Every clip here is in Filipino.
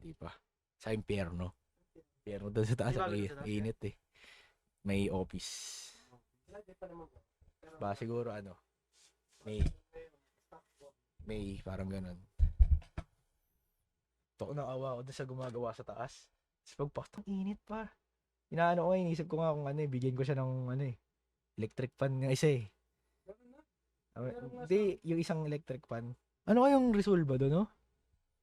Hindi pa. Sa impyerno. Impyerno doon sa taas. Di ba May sa taas yan? init eh. May office. Lagi pa naman. Pero, Ba siguro ano. May, parang ganun. Ito ko naawa ako doon sa gumagawa sa taas. Tapos pagpasok, init pa. Inaano ko, inisip ko nga kung ano eh, bigyan ko siya ng ano eh, electric fan nga isa eh. ganun na. Hindi, yung isang electric fan. Ano kayong resolve doon, no?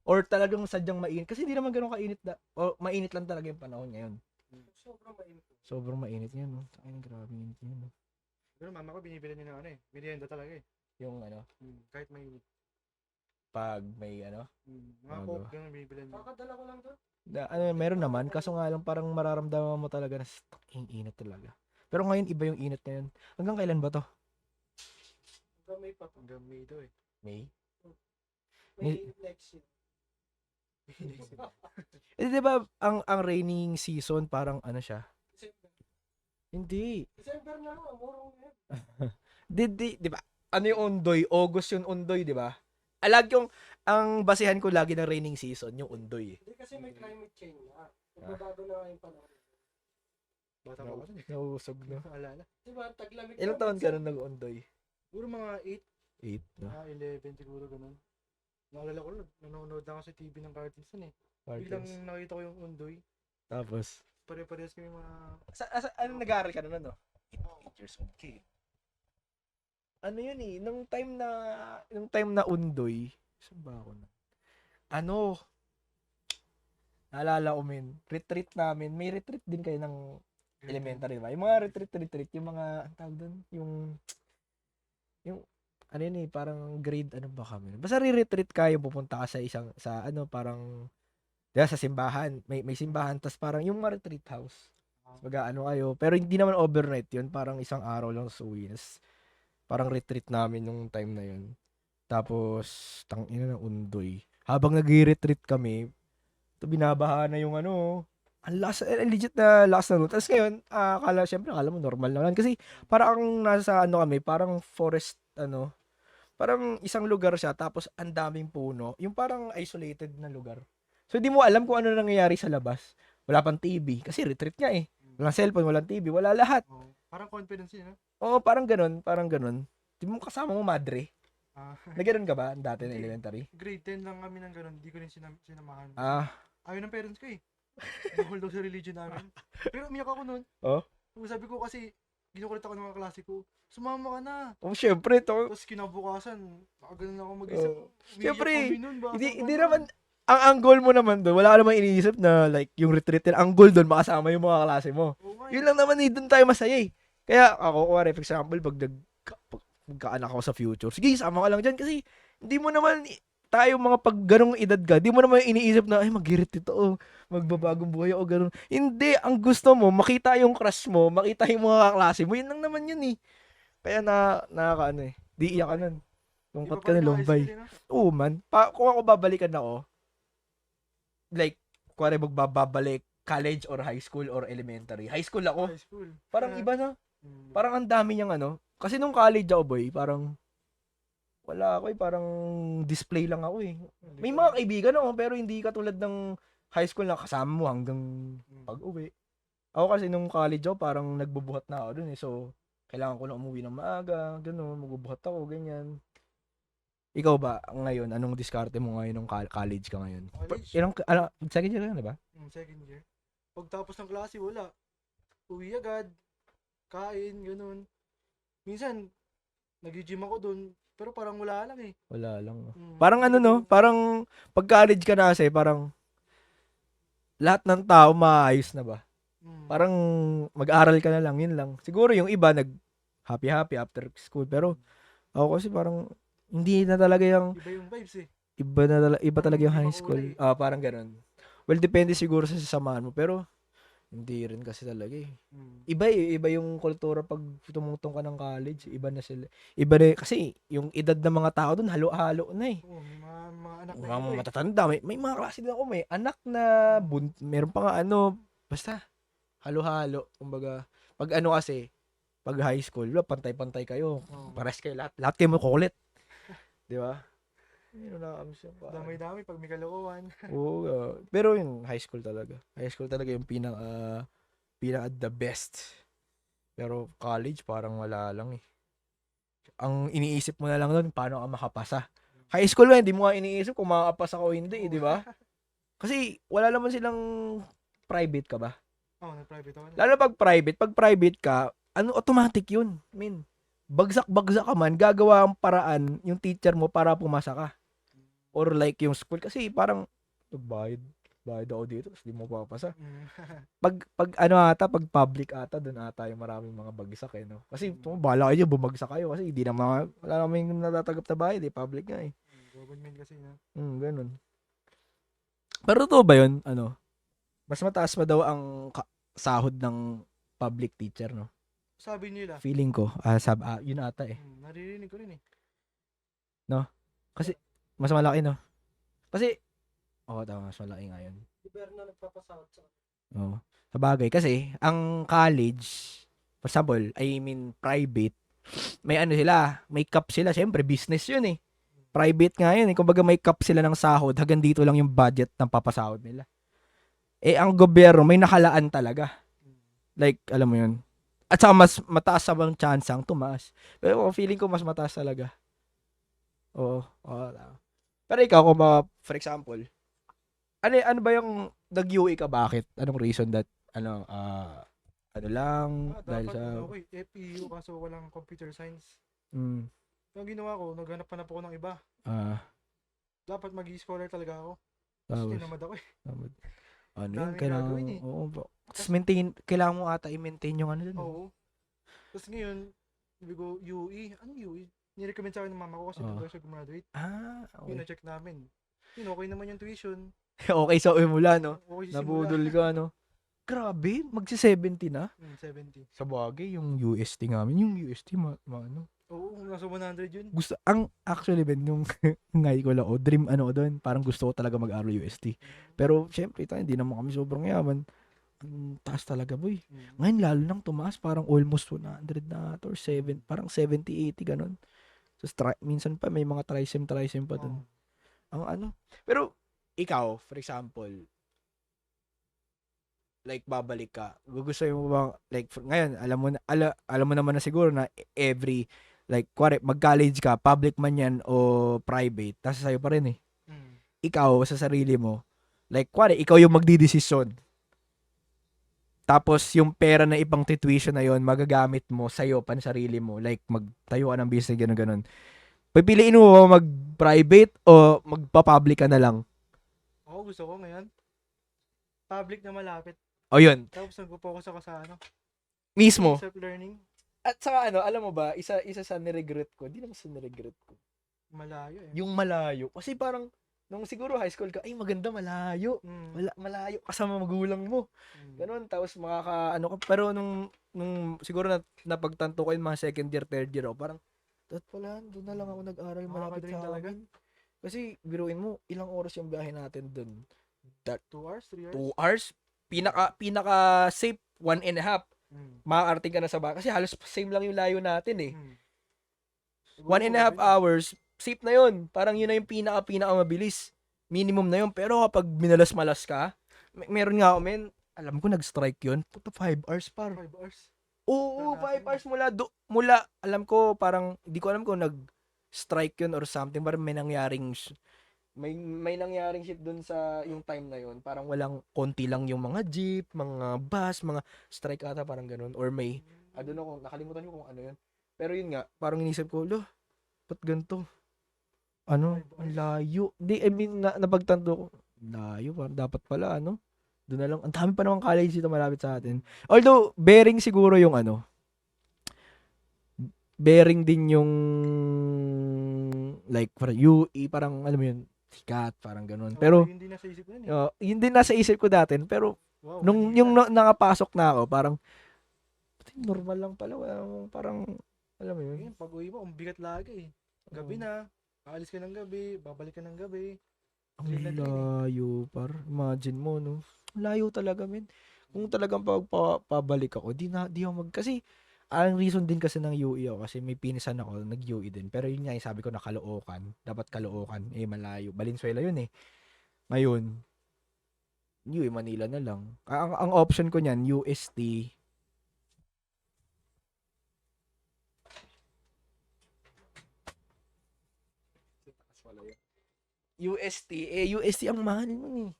Or talagang sadyang mainit? Kasi hindi naman ganun kainit o mainit lang talaga yung panahon ngayon. Sobrang mainit. Sobrang mainit yan, no? Ay, grabe init yan, no? Pero mama ko binibili niya ng ano eh. Merienda talaga eh. Yung ano, Kahit mainit. pag may ano, Mga Bago. coke, ganun binibili niya. Kakadala ko lang doon. meron naman, kaso nga lang parang mararamdaman mo talaga na ang init talaga. Pero ngayon, iba yung init ngayon. Hanggang kailan ba to? Hanggang May pa. Hanggang May daw eh. May? May next year. Eh, di ba, ang raining season, parang ano siya? December. Hindi. December na lang, murong na yan. Di ba? Ano yung Undoy? August yung Undoy, di ba? Alag yung, ang basehan ko lagi ng raining season, yung Undoy. Hindi kasi may climate change na. Nagbabago na yung panahon. Bata pa ako dun eh. Nausog na. Alala. Diba, taglamig Ilang taon ka nung nag-Undoy? Siguro mga 8, 8 na. mga 11 siguro ganun. Naalala ko lang, nanonood lang ako sa TV ng cartoons nun eh. Biglang Cartoons. nakita ko yung Undoy. Tapos, Pare-parehas kami mga... anong nag-aaral ka na nun, no? 8 years old ka eh. Ano yun eh, nung time na Undoy, saan ba ako na? Ano, naalala ko retreat namin, may retreat din kayo ng elementary ba? Yung mga retreat, yung mga, ang tawag doon, yung, ano yun eh, parang grade, ano ba kami? Basta re-retreat kayo, pupunta ka sa ano, parang, diba, sa simbahan, may simbahan, tas parang yung mga retreat house. Mag-ano kayo, pero hindi naman overnight yun, parang isang araw lang sa uwi. Parang retreat namin yung time na yun. Tapos, tangina ng Undoy. Habang nag-retreat kami, binabaha na yung ano, ang lakas, legit na lakas na nun. Tapos ngayon, syempre, akala mo normal lang. Kasi, parang nasa ano kami, parang forest, ano, parang isang lugar siya, tapos ang daming puno. Yung parang isolated na lugar. So, di mo alam kung ano nangyayari sa labas. Wala pang TV. Kasi retreat nga eh. Walang cellphone, walang TV, wala lahat. Oh, parang confidence yun, ha? Oo, parang ganun, parang ganun. Di mo kasama mo madre. Ah, Na ganun ka ba dati na Hindi. elementary? grade 10 lang kami ng ganun. Hindi ko rin sinamahan. Ah, Ayaw ng parents ko eh. Bawal daw sa religion namin. Pero umiyak ako nun. oh. Sabi ko kasi, ginukulit ako ng mga klase ko. Sumama ka na. Oh, syempre to. Tapos kinabukasan, nakaganon ako mag-isa. Oh. Umiiyak Syempre, kami nun, bata hindi pa naman, ang goal mo naman doon, wala ka naman iniisip na like yung retreat din. Ang goal doon, makasama yung mga klase mo. Oo nga eh. Yun lang naman eh, doon tayo masaya eh. Kaya ako, for example, pag magkaanak ako sa future, sige, sama ka lang dyan kasi hindi mo naman, tayo mga pag ganong edad ka, di mo naman iniisip na, ay, mag-retreat ako, magbabagong buhay ako, ganun. Hindi, ang gusto mo, makita yung crush mo, makita yung mga kaklase mo, yun lang naman yun eh. Kaya nakakaano eh, di iyak ka nun. Iba Lungkot pa ka rin na ang high lumbay. school eh, no? Oo man, kung ako babalikan ako, like, kuwari magbabalik, college or high school or elementary. High school ako. High school. Parang Kaya, iba na. mm, Parang ang dami niyang ano. Kasi nung college ako, boy, parang wala ako eh. Parang display lang ako eh. hindi May ko mga alam. kaibigan ako, pero hindi katulad ng high school na kasama mo hanggang pag-uwi. Ako kasi nung college ako, parang nagbubuhat na ako dun eh. So, kailangan ko na umuwi ng maaga, gano'n, magbubuhat ako, ganyan. Ikaw ba, ngayon, anong diskarte mo ngayon nung college ka ngayon? College? Second year ka na, di ba? Second year. Pagtapos ng klase, wala. Uwi agad. Kain, ganun. Minsan, nag-gym ako dun. Pero parang wala lang eh. Wala lang. No? Mm, Parang ano no, parang pag college ka na kasi, parang lahat ng tao maayos na ba? Parang mag-aral ka na lang, yun lang. Siguro yung iba nag happy-happy after school, pero ako kasi parang hindi na talaga yung Iba yung vibes eh. iba talaga yung Parang high iba school. kulay. Parang ganun. Well, depende siguro sa sasamahan mo, pero hindi rin kasi talaga eh. Iba yung kultura pag tumutong ka ng college, iba na sila. Iba na kasi yung edad ng mga tao doon halo-halo na eh. Oo, may mga anak na Mga iba eh. matatanda, may mga klase din ako, may anak na meron pa nga ano, basta halo-halo. Kumbaga, pag ano kasi, pag high school, pantay-pantay kayo. Oo. Pares kayo lahat. Lahat kayo makukulit. Di ba? Yun ang nakakamiss yung pare. Damay-damay pag may kalokohan. Oo, pero yung high school talaga. High school talaga yung pinaka the best. Pero college parang wala lang eh. Ang iniisip mo na lang doon, paano ka makapasa. High school ba, hindi mo nga iniisip kung makakapasa ka o hindi, Oo. di ba? Kasi wala naman silang private ka ba? Oo, nag-private ako na. Lalo pag private ka, ano automatic yun. I mean, bagsak-bagsak ka man, gagawa ang paraan yung teacher mo para pumasa ka. Or like yung school kasi parang bayad ako dito tapos di mo papasa. Mm. Pag ano ata, pag public ata, doon ata yung maraming mga bagsak eh, no? Kasi bahala kayo, bumagsak kayo kasi hindi naman, wala naman yung natatanggap na bayad eh, public nga eh. Government kasi na. Ganun. Pero totoo ba yun? Ano? Mas mataas pa daw ang sahod ng public teacher, no? Sabi nila. Feeling ko, yun ata eh. Naririnig ko rin eh. No? Kasi, mas malaki, no? Kasi, tama, mas malaki nga yun. Gobyerno nagpapasahod sa Oo. Sa bagay, kasi, ang college, for example, I mean, private, may ano sila, may cap sila, syempre, business yun eh. Private nga yun eh. Kumbaga may cap sila ng sahod, hanggang dito lang yung budget ng papasahod nila. Eh, ang gobyerno, may nakalaan talaga. Like, alam mo yun. At saka mas mataas sa bang chance ang tumaas. Pero feeling ko mas mataas talaga. Oo. Tama. Pero ikaw, kung ba, for example, ano ba yung nag-UE ka, bakit? Anong reason that, ano lang, dahil dapat sa, ano ko eh, FEU kaso walang computer science. mm, Yung ginawa ko, naghanap pa na po ako ng iba. Dapat mag-scholar talaga ako. Tapos tapos, tinamad ako eh. ano yun, Daming kailangan, gagawin eh. oo, tapos kailangan mo ata i-maintain yung ano dun. Oo. Tapos ngayon, sabi ko, UE. Anong UE? Nirecommend sa akin ng mama ko kasi doon siya gumraduate. Okay. Yun, na-check namin. Yun, okay naman yung tuition. Okay sa umula, no? Okay sa simula. Nabudol ka, no? Grabe, magsi-70 na. 70. Sa bagay, yung UST namin, yung UST, ano. Oo, nasa 100 yun. Actually, Ben, yung ngay ko lang, dream, doon, parang gusto ko talaga mag-aral UST. Pero, syempre, hindi naman kami sobrang yaman. Ang taas talaga, boy. Ngayon, lalo nang tumaas, parang almost 100 na or 7, parang 70, 80, ganun. So, minsan pa, may mga trisim pa dun. Ang ano. Pero, ikaw, for example, like babalik ka, gusto mo bang like ngayon alam mo naman na siguro na every like mag-college ka, public man yan o private, nasa sa'yo pa rin eh. Ikaw sa sarili mo, like ikaw yung magdidesisyon. Tapos yung pera na ibang tuition na yon magagamit mo sa'yo pan sarili mo, like magtayo ka ng business ganun. Pipiliin mo mag-private o magpa-public ka na lang? Ako gusto ko ngayon public na malapit. O yun. Tapos nagpo-focus ako sa Mismo. Self-learning. At saka alam mo ba, isa sa niregret ko, hindi naman sa niregret ko. Malayo eh. Yung malayo. Kasi parang, nung siguro high school ka, ay maganda malayo. Malayo kasama magulang mo. Ganun, tapos pero nung siguro napagtanto ko yung mga second year, third year, parang, pala, doon na lang ako nag-aral malapit sa talaga. Kasi, biruin mo, ilang oras yung biyahe natin doon? 2 hours, 3 hours? 2 hours? Pinaka safe 1.5. Makakarating ka na sa bahay. Kasi halos same lang yung layo natin eh. 1.5 hours, safe na yun. Parang yun na yung pinaka mabilis. Minimum na yun. Pero kapag minalas-malas ka, meron nga ako, alam ko nag-strike yun. 5 hours par. 5 hours? Oo, 5 hours mula, alam ko, parang, hindi ko alam kung nag-strike yun or something. Parang may nangyaring shit dun sa yung time na yun. Parang konti lang yung mga jeep, mga bus, mga strike ata, parang ganun. Or may, I don't know, nakalimutan ko kung ano yun. Pero yun nga, parang inisip ko, ba't ganito? Ang layo. I mean, napagtanto ko, layo, parang dapat pala, doon na lang. Ang dami pa naman college dito malapit sa atin. Although, bearing siguro yung bearing din yung like, parang UE, parang, alam mo yun, sikat, parang ganun. Pero, yun din nasa isip ko yun eh. Yun din nasa isip ko dati. Pero, nung yung nakapasok na ako, parang, normal lang pala. Parang, alam mo yun. Pag uwi mo, ang bigat lagi eh. Gabi na, aalis ka ng gabi, babalik ka ng gabi. Ang layo, par. Imagine mo, no? Layo talaga, men. Kung talagang pabalik ako, di ako kasi, ang reason din kasi ng UE ako kasi may pinisan ako, nag-UE din. Pero yun nga, yung sabi ko na Caloocan. Dapat Caloocan, malayo. Valenzuela yun eh. Ngayon, UE Manila na lang. Ang option ko niyan, UST. UST ang mahal nun eh.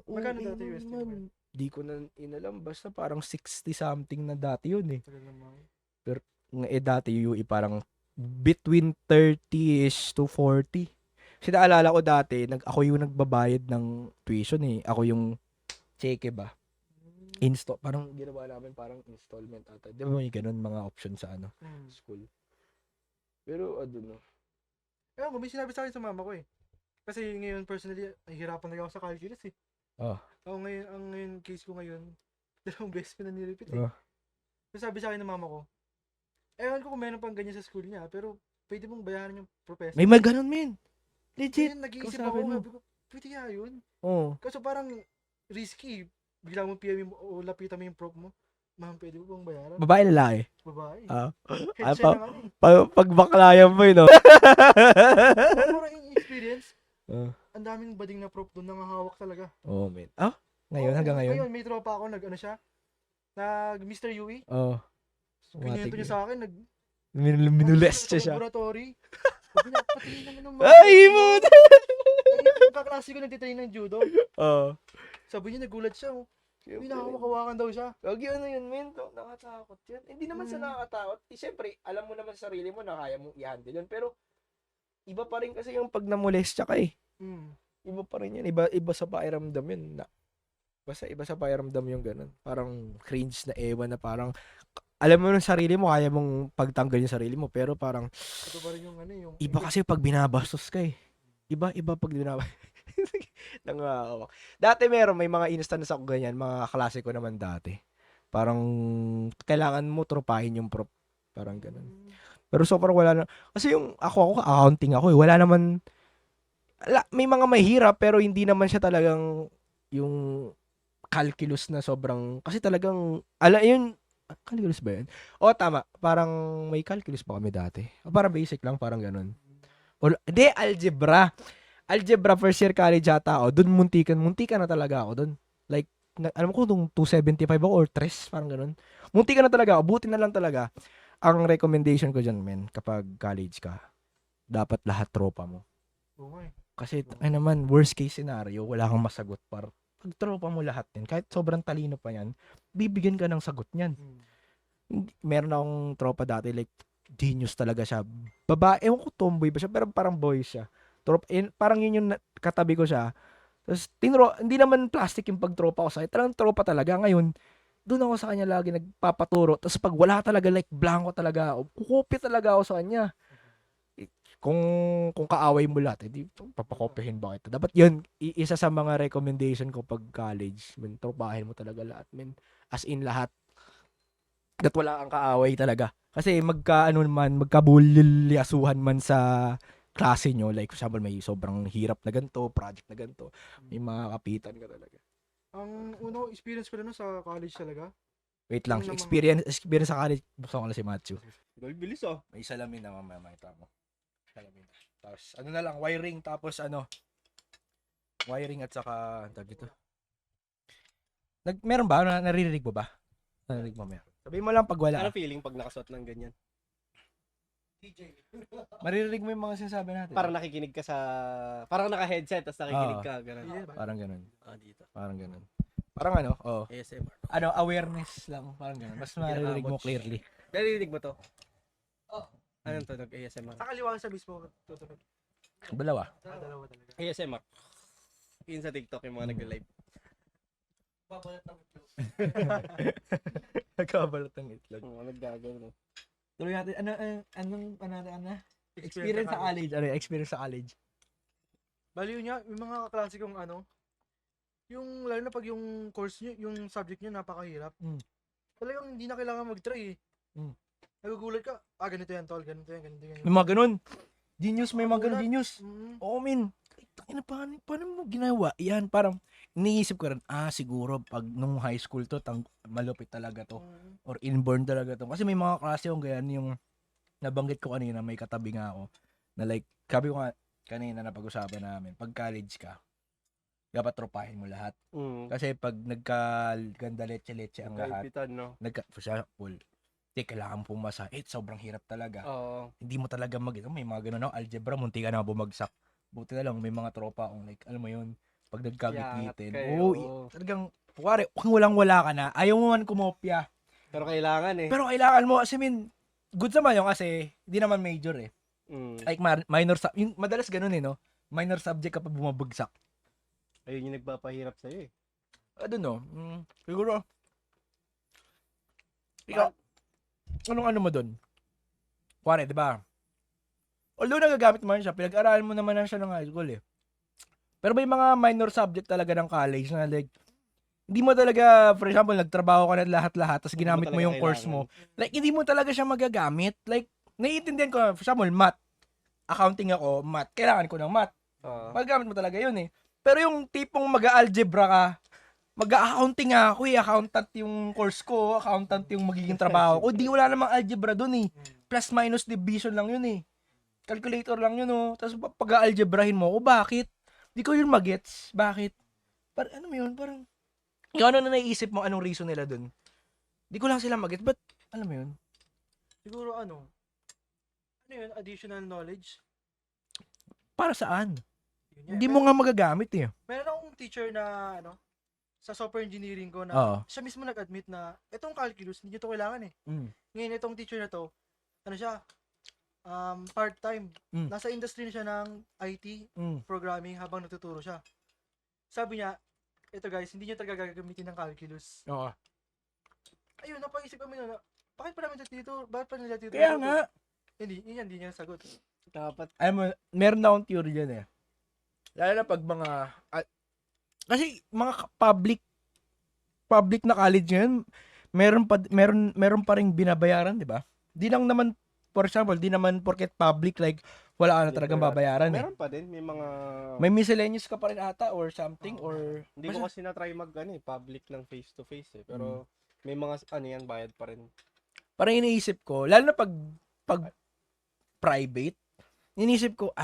Magkano dati UST naman? Di ko na inalam. Basta parang 60 something na dati yun eh. Tagal naman. Dati UE parang between 30-ish to 40. Kasi naalala ko dati, ako yung nagbabayad ng tuition eh. Ako yung cheque ba? Parang ginawa namin parang installment ata. Di ba may ganun mga option sa school. Pero no. Ewan ko, may sinabi sa akin sa mama ko eh. Kasi ngayon personally, nahihirapan na ako sa calculus eh. Ako ngayon, ngayon case ko ngayon, 2 beses ko na nirepeat eh. So sabi sa akin ng mama ko, ewan ko kung meron pang ganyan sa school niya, pero pwede mong bayaran yung professor. May ganun, men. Legit. Ngayon, nag-iisip ako, sabi ko, pwede kaya yun? Oo. Kasi parang risky. Bigla mo PM o lapitan mo yung prof mo. Ma'am, pwede ko bang bayaran? Babae, lalaki? Babae. Headset na pag baklayan mo yun, no? Parang yung experience, ang daming bading na prof doon, nangahawak talaga. Men. Ngayon, hanggang ngayon? Ngayon, may tropa ako, nag Mr. Yui. Kinyento niya sa akin, minules siya. Laboratory. Sabi niya, patingin naman ng mga... Ay, mo! Yung kaklase ko nagtitrain ng judo. Sabi niya, nagulat siya. May nakakawakan daw siya. Lagi yun, men. Nakatakot yan. Hindi naman sa nakakatakot. Siyempre, alam mo naman sa sarili mo na kaya mong i-handle yun. Pero, iba pa rin kasi yung pag namolestya ka eh. Iba pa rin yan. Iba sa pakiramdam yun. Basta iba sa pakiramdam yung ganun. Parang cringe na ewan na parang alam mo ng sarili mo, kaya mong pagtanggal yung sarili mo, pero parang ito pa rin yung iba kasi pag binabastos ka eh. Iba pag binabastos. Nangawak. Dati may mga instance ako ganyan, mga klase ko naman dati. Parang kailangan mo tropahin yung prof. Parang ganun. Pero so parang wala na. Kasi yung ako accounting ako eh. Wala naman, may mga mahirap, pero hindi naman siya talagang yung calculus na sobrang, kasi talagang, yun, calculus ba yun? Tama. Parang may calculus pa kami dati. Parang basic lang, parang ganun. Hindi, algebra. Algebra first year college ata ako. Doon muntikan na talaga ako doon. Like, alam ko nung 275 ako or 3, parang ganun. Muntikan na talaga ako. Buti na lang talaga. Ang recommendation ko dyan, men, kapag college ka, dapat lahat tropa mo. Kasi, naman, worst case scenario, wala kang masagot par. Pag tropa mo lahat din, kahit sobrang talino pa yan, bibigyan ka ng sagot niyan. Meron akong tropa dati, like, genius talaga siya. Babae, ewan ko tomboy ba siya, pero parang boy siya. Parang yun yung katabi ko siya. Tapos, hindi naman plastic yung pagtropa ko sa akin. Talagang tropa talaga. Ngayon, doon ako sa kanya lagi nagpapaturo. Tapos pag wala talaga, like, blanco talaga ako, kukopya talaga ako sa kanya. Kung kaaway mo lahat, hindi papakopyahin ba kita? Dapat yun, isa sa mga recommendation ko pag college, tropahin mo talaga lahat, as in lahat. That wala kang kaaway talaga. Kasi magkabulilyasuhan man sa klase nyo, like for example, may sobrang hirap na ganito, project na ganito, may mga kapitan ka talaga. Ang unang experience ko na sa college talaga. Wait lang, experience sa college, gusto ko na si Matthew. Bilis may salamin na mamaya mo. Tapos na lang, wiring, tapos wiring at saka dito. Meron ba? Naririnig mo ba? Naririnig mo meron. Sabihin mo lang pag wala. Ano feeling pag nakasuot ng ganyan? DJ. Maririnig mo yung mga sinasabi natin. Parang nakikinig ka parang naka-headset tapos nakikinig ka, ganun. Parang ganun. Dito. Parang ganun. Parang ASMR. Awareness lang, parang ganun. Mas maririnig mo clearly. Naririnig mo to? Anong tunog? ASMR. Sa kaliwa sa mismo tutunog. Dalawa. Dalawa talaga. ASMR. Yun sa TikTok yung mga nag-live. Babalat ng itlog. Nagkabalat ng itlog. Naggagano. Tuloy natin, experience sa college. Experience sa college. Bali yun nga, yung mga kaklase kong yung lalo na pag yung course nyo, yung subject nyo napakahirap. Talagang hindi na kailangan mag-try eh. Nagugulat ka, ganito yan tol, ganito yan. May mga ganun. Genius, may mga ganun genius. Mm. Oo, paano mo ginawa? Yan, parang, iniisip ko rin, siguro pag nung high school to, malupit talaga to. Or inborn talaga to. Kasi may mga klase yung ganyan, yung nabanggit ko kanina, may katabi nga ako, na like, sabi ko nga, kanina na pag-usapan namin, pag college ka, dapat tropahin mo lahat. Kasi pag nagka-ganda leche-leche ang lahat, for example, kailangan pumasa. Sobrang hirap talaga. Hindi mo talaga may mga ganun, algebra, munti ka na bumagsak. Buti na lang, may mga tropa akong like, alam mo yun, pag nagkagit-gitin. Talagang, kuwari, kung walang-wala ka na, ayaw mo man kumopya. Pero kailangan Pero kailangan mo, kasi good naman yung kasi, hindi naman major eh. Like, minor, yung madalas ganun no? Minor subject ka pa bumabagsak. Ayun yung nagpapahirap sa'yo no? Siguro, ikaw, anong mo dun? Kuwari, di ba? Although nagagamit mo siya, pinag-aralan mo naman siya ng high school eh. Pero may mga minor subject talaga ng college na like, hindi mo talaga, for example, nagtrabaho ka na lahat-lahat, tapos ginamit mo yung course mo. Like, hindi mo talaga siya magagamit. Like, naiintindihan ko, for example, math. Accounting ako, math. Kailangan ko ng math. Magagamit mo talaga yun eh. Pero yung tipong mag-algebra ka, mag-accounting ako eh, accountant yung course ko, accountant yung magiging trabaho ko. Di wala namang algebra dun eh. Plus minus division lang yun eh. Calculator lang yun oh. Tapos pag-algebrahin mo, bakit? Di ko yun magets. Bakit? Parang ano mo yun? Parang, yung ano na naisip mo, anong reason nila dun? Di ko lang sila magets. But, alam mo yun? Siguro ano yun? Additional knowledge? Para saan? Hindi mo nga magagamit eh. Meron akong teacher na sa software engineering ko na siya mismo nag-admit na itong calculus, hindi nyo to kailangan eh. Ngayon, itong teacher na to, siya, part-time. Nasa industry na siya ng IT, programming habang natuturo siya. Sabi niya, ito guys, hindi nyo talaga gagamitin ng calculus. Ayun, napaisip kami na, bakit pa namin dito? Bakit pa nila dito? Kaya nga. Hindi niya sagot. Dapat. Meron na akong theory dyan eh. Lalo na pag mga, kasi mga public na college ngayon, meron pa ring binabayaran, di ba? Di lang naman, for example, di naman porket public, like, wala ka na talagang babayaran Meron pa din, may miscellaneous ka pa rin ata or something, or... Hindi ko kasi na-try public ng face-to-face eh. Pero may mga, bayad pa rin. Parang iniisip ko, lalo na pag private, iniisip ko,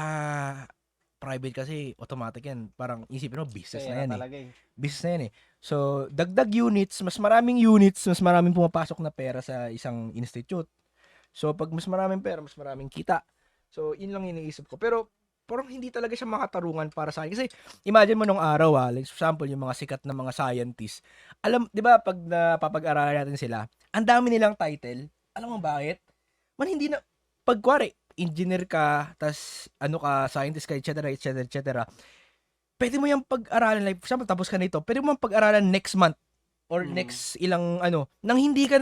private kasi automatic yan. Parang isipin mo, business na yan eh. Business na yan eh. So, dagdag units, mas maraming pumapasok na pera sa isang institute. So, pag mas maraming pera, mas maraming kita. So, yun lang iniisip ko. Pero, parang hindi talaga siya makatarungan para sa akin. Kasi, imagine mo nung araw like for example, yung mga sikat na mga scientists. Alam, di ba, pag napapag-aralan natin sila, ang dami nilang title. Alam mo bakit? Hindi na, pagkwari, engineer ka, tas scientist ka, etc. Pwede mo yung pag-aralan, like, for example, tapos ka nito, pwede mo yung pag-aralan next month or next ilang nang hindi ka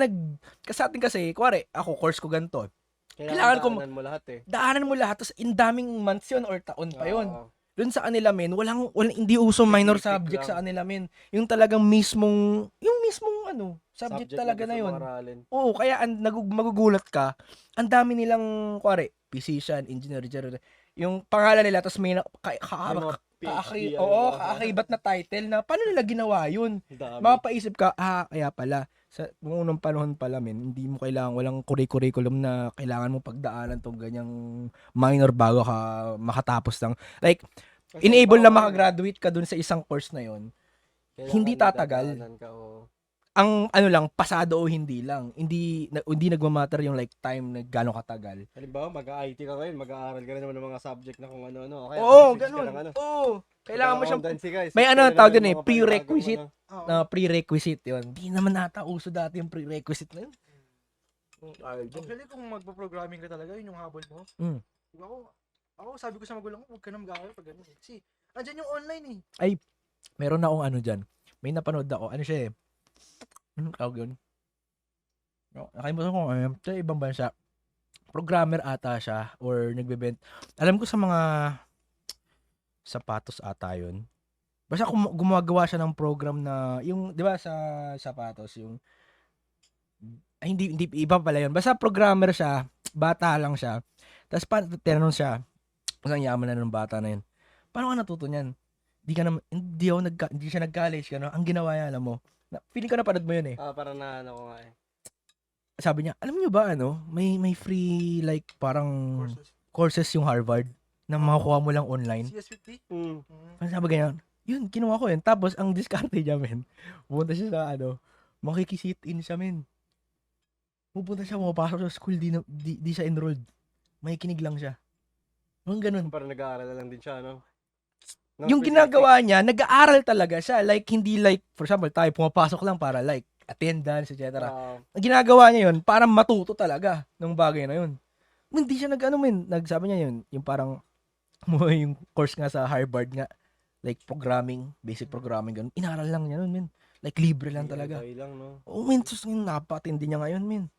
kasi atin kasi, kuwari, ako, course ko ganito. Kailangan ko daanan mo lahat eh. Daanan mo lahat, tas in daming months yun or taon pa yun. Doon sa kanila, walang hindi uso minor subject sa kanila, yung talagang mismong subject talaga na yun. Oo, kaya magugulat ka, ang dami nilang, kuwari, physician, engineer, yung pangalan nila, tapos may kaakibat na title na, paano nila ginawa yun? Mapapaisip ka, kaya pala, sa unang panahon pala, hindi mo kailangan, walang curriculum na kailangan mo pagdaanan tong ganyang minor bago ka makatapos ng, like, kasi enable na makagraduate ka dun sa isang course na yon. Hindi tatagal. Ang lang, pasado o hindi lang. Hindi nagmamatter yung like time na gano'ng katagal. Halimbawa, mag-IT ka ngayon, mag-aaral ka na naman ng mga subject na kung ano-ano. Oo, ganun. Oo. Kailangan mo siyang, may tawag din prerequisite. Prerequisite yun. Hindi naman nata uso dati yung prerequisite na yun. Actually, kung magpo-programming ka talaga, yun yung habol mo. Ako, sabi ko sa magulang ko, huwag ka na mag-aaral pag gano'n. Kasi, andyan yung online eh. Ay, meron akong dyan. May napanood ako. Siya eh. Tawag yun? Nakalimutan ko sa ibang bansa. Programmer ata siya or nagbebent. Alam ko sa mga sapatos ata yun. Basta gumagawa siya ng program na yung, di ba sa sapatos, yung hindi iba pala yun. Basta programmer siya, bata lang siya. Tapos tinanong siya, ang yaman na ng bata na yun. Paano ka natuto niyan? hindi siya nag-college, ano, ang ginawa niya, alam mo, feeling ko napanood mo yun eh. Parang na ano ko nga eh. Sabi niya, alam niyo ba, ano, may free, like, parang courses yung Harvard na makukuha mo lang online. CS50? Sabi ganyan, yun, kinuha ko yun. Tapos, ang diskarte niya, men, pumunta siya sa, makikisit in siya, men. Pupunta siya, pumapasok sa school, di siya enrolled. Makikinig lang siya. Yung ganun. Parang nag-aaral na lang din siya, no? Yung ginagawa niya, nag-aaral talaga siya. Like, hindi like, for example, tayo pumapasok lang para like, attendance, etc. Ang ginagawa niya yun, para matuto talaga ng bagay na yun. Hindi siya nagsabi niya yun, yung parang, yung course nga sa Harvard nga, like programming, basic programming, ganun. Inaral lang niya nun, men. Like, libre lang talaga. Lang, no? Oo, men, sus, napatindi niya ngayon, men.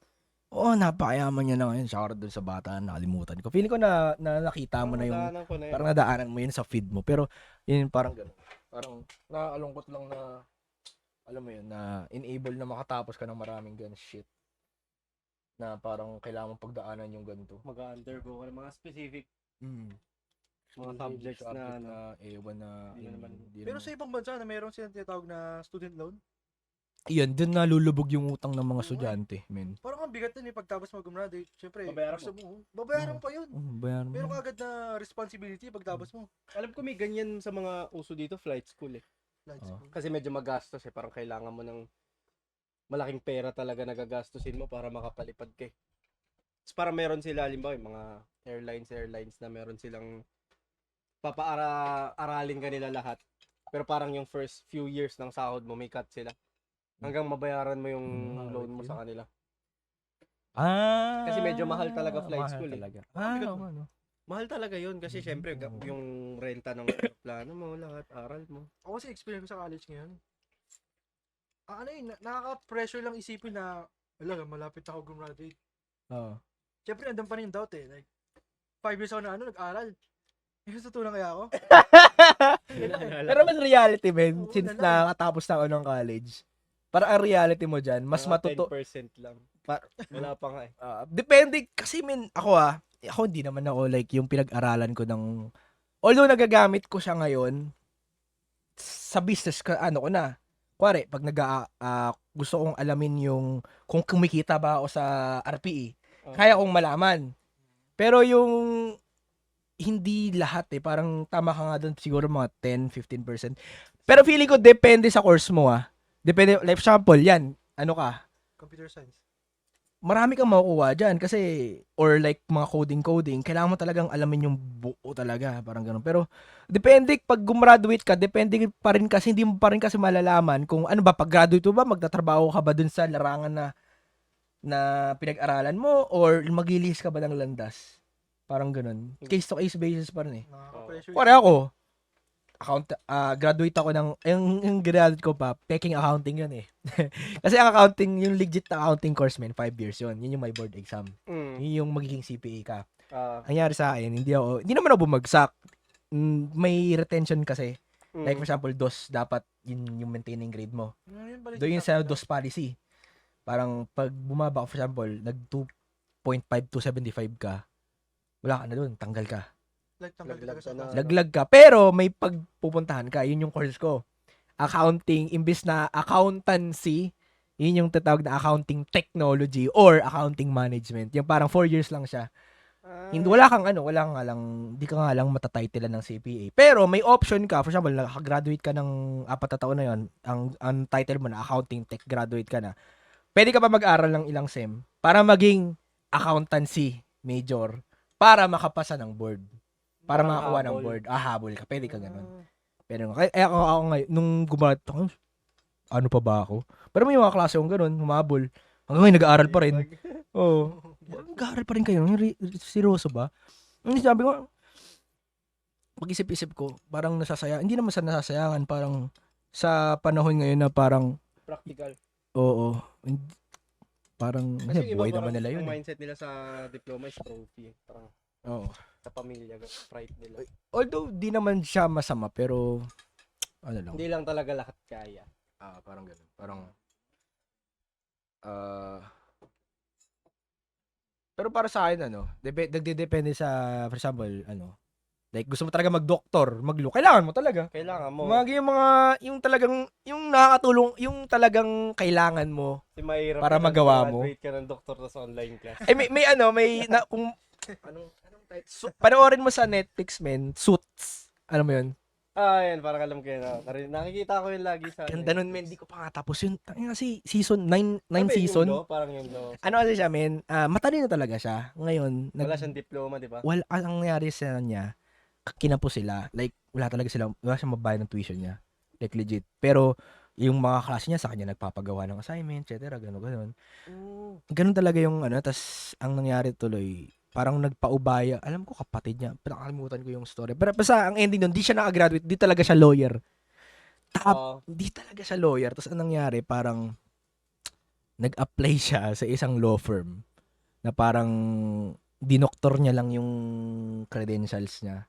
Oo, napakayaman niya na ngayon. Shoutout dun sa bata, nakalimutan ko. Feeling ko na nakita mo na yung, parang nadaanan mo yun sa feed mo. Pero, yun parang gano'n. Parang, nakakalungkot lang na, alam mo yun, na enable na makatapos ka ng maraming ganun shit. Na parang kailangan mong pagdaanan yung ganito. Mag-undergo ka ng mga specific mga subjects na ewan na. Pero sa ibang bansa na meron silang tinatawag na student loan, yun, dun nalulubog yung utang ng mga estudyante, men. parang ang bigat din pagtapos mo gumraduate. Siyempre, babayaran babayaran mo pa yun. Bayaran mo. Meron ka agad na responsibility pagtapos mo. Alam ko may ganyan sa mga uso dito, flight school eh. Kasi medyo magastos eh. Parang kailangan mo ng malaking pera talaga nagagastusin mo para makapalipad ka eh. Tapos parang meron sila, halimbawa yung mga airlines na meron silang aralin ka nila lahat. Pero parang yung first few years ng sahod mo, may cut sila. Hanggang mabayaran mo yung loan mo sa kanila. Kasi medyo mahal talaga flight school eh. Mahal talaga yun kasi syempre yung renta ng plano mo, lahat, aral mo. Ako kasi experience ko sa college ngayon. Nakaka-pressure lang isipin na, malapit ako gumraduate. Syempre, nandun pa rin yung doubt eh. Like, 5 years ako na nag-aral. Tutunan kaya ako? Pero mas reality, men, since nakatapos na ako ng college. Para ang reality mo dyan, mas matuto. 10% lang. Wala pa nga eh. Depende, kasi ako hindi naman ako like yung pinag-aralan ko ng, although nagagamit ko siya ngayon, sa business ko, ko na. Kuwari, pag gusto kong alamin yung, kung kumikita ba ako sa RPE, kaya kong malaman. Pero yung, hindi lahat eh, parang tama ka nga doon, siguro mga 10-15%. Pero feeling ko, depende sa course mo Depende, like example, yan, Computer science. Marami kang makukuha dyan kasi, or like mga coding, kailangan mo talagang alamin yung buo talaga, parang ganun. Pero, depende, pag gumraduate ka, depende pa rin kasi, hindi mo pa rin kasi malalaman kung pag graduate mo ba, magtatrabaho ka ba dun sa larangan na pinag-aralan mo, or maglilihis ka ba ng landas? Parang ganun. Case to case basis pa rin eh. Pare ako, graduate ako ng, yung graduate ko pa, peking accounting yun eh. Kasi ang accounting, yung legit na accounting course, 5 years yun. Yun yung my board exam. Yun yung magiging CPA ka. Ang nangyari sa akin, hindi naman ako bumagsak. May retention kasi. Like for example, DOS, dapat yun yung maintaining grade mo. Doon yung sa DOS policy. Parang pag bumaba ka, for example, nag 2.5 to 75 ka, wala ka na doon, tanggal ka. Laglag ka. Pero may pagpupuntahan ka. Yun yung course ko. Accounting, imbis na accountancy, yun yung tatawag na accounting technology or accounting management. Yung parang 4 years lang siya. Hindi, wala ka nga lang matatitlean ng CPA. Pero may option ka. For example, nakagraduate ka ng 4 na taon na yun. Ang title mo na accounting tech, graduate ka na. Pwede ka pa mag-aral ng ilang SEM para maging accountancy major para makapasa ng board. Para makakuha ng board. Habol ka. Pwede ka ganun. Pero ako ngayon, nung gumarat ako, ano pa ba ako? Pero may mga klase akong ganun, humabol. Hanggang ngayon, nag-aaral pa rin. Oo. Nag-aaral pa rin kayo. Seryoso ba? Sabi ko, pag-isip-isip ko, parang nasasayang. Hindi naman sa nasasayangan, parang sa panahon ngayon na parang practical. Oo. Parang, buhay naman nila yun. Ang mindset nila sa diploma is trophy. Parang, sa pamilya, pride nila. Although, di naman siya masama, pero, lang. Hindi lang talaga lahat kaya. Parang ganun. Parang, pero para sa akin, nagdedepende sa, for example, Like, gusto mo talaga mag-doktor, kailangan mo talaga. Kailangan mo. Yung talagang, yung nakakatulong, yung talagang kailangan mo Kasi mahirap para yan, magawa mo. graduate ka ng doktor sa online class. Anong title? Panoorin mo sa Netflix, men, Suits. Alam mo yun? Yan, parang alam ko yun. Nakikita ko yun lagi sa... Ganda nun, men. Di ko pa nga tapos yun. Tangina kasi season, 9 season. Parang yung law. Ano kasi siya, men? Matalino talaga siya. Ngayon, Wala siyang diploma, di ba? ang nangyari sa kanya, kinapos sila. Like, wala siyang mabayad ng tuition niya. Like, legit. Pero, yung mga klase niya sa kanya nagpapagawa ng assignment, etc. Gano'n. Ganun talaga yung tas ang nangyari tuloy, parang nagpaubaya. Alam ko kapatid niya. Nakalimutan ko yung story. Pero basta ang ending doon, di siya nakagraduate. Di talaga siya lawyer. Di talaga siya lawyer. Tapos ang nangyari, parang nag-apply siya sa isang law firm na parang dinoktor niya lang yung credentials niya.